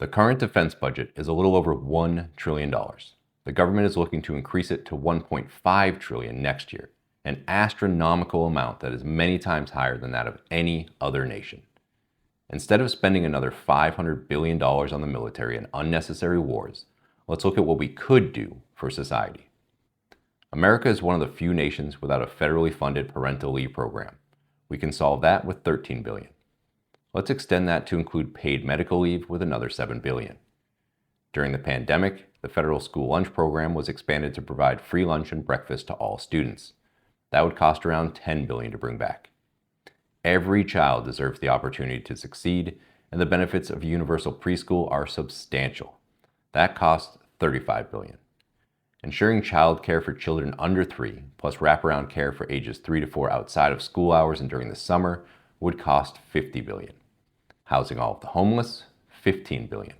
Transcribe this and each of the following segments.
The current defense budget is a little over $1 trillion. The government is looking to increase it to $1.5 trillion next year, an astronomical amount that is many times higher than that of any other nation. Instead of spending another $500 billion on the military and unnecessary wars, let's look at what we could do for society. America is one of the few nations without a federally funded parental leave program. We can solve that with $13 billion. Let's extend that to include paid medical leave with another $7 billion. During the pandemic, the federal school lunch program was expanded to provide free lunch and breakfast to all students. That would cost around $10 billion to bring back. Every child deserves the opportunity to succeed, and the benefits of universal preschool are substantial. That costs $35 billion. Ensuring child care for children under 3, plus wraparound care for ages 3 to 4 outside of school hours and during the summer, would cost $50 billion. Housing all of the homeless, $15 billion.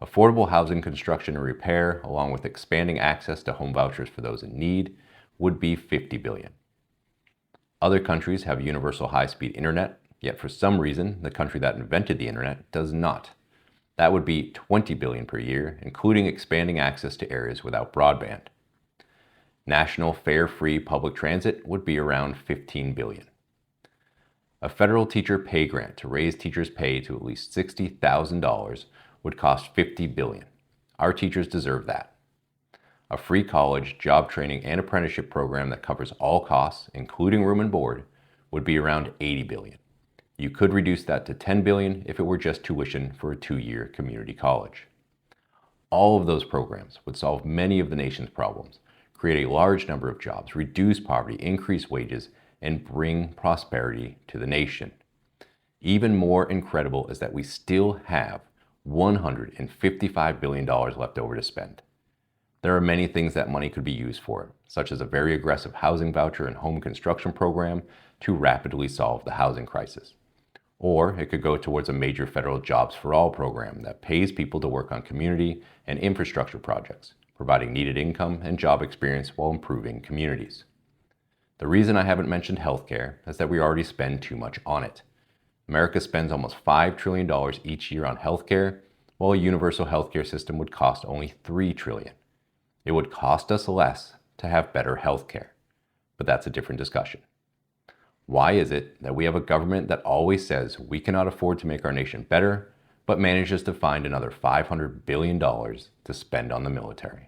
Affordable housing construction and repair, along with expanding access to home vouchers for those in need, would be $50 billion. Other countries have universal high-speed internet, yet for some reason, the country that invented the internet does not. That would be $20 billion per year, including expanding access to areas without broadband. National fare-free public transit would be around $15 billion. A federal teacher pay grant to raise teachers' pay to at least $60,000 would cost $50 billion. Our teachers deserve that. A free college, job training, and apprenticeship program that covers all costs, including room and board, would be around $80 billion. You could reduce that to $10 billion if it were just tuition for a 2-year community college. All of those programs would solve many of the nation's problems, create a large number of jobs, reduce poverty, increase wages, and bring prosperity to the nation. Even more incredible is that we still have $155 billion left over to spend. There are many things that money could be used for, such as a very aggressive housing voucher and home construction program to rapidly solve the housing crisis. Or it could go towards a major federal Jobs for All program that pays people to work on community and infrastructure projects, providing needed income and job experience while improving communities. The reason I haven't mentioned healthcare is that we already spend too much on it. America spends almost $5 trillion each year on healthcare, while a universal healthcare system would cost only $3 trillion. It would cost us less to have better healthcare, but that's a different discussion. Why is it that we have a government that always says we cannot afford to make our nation better, but manages to find another $500 billion to spend on the military?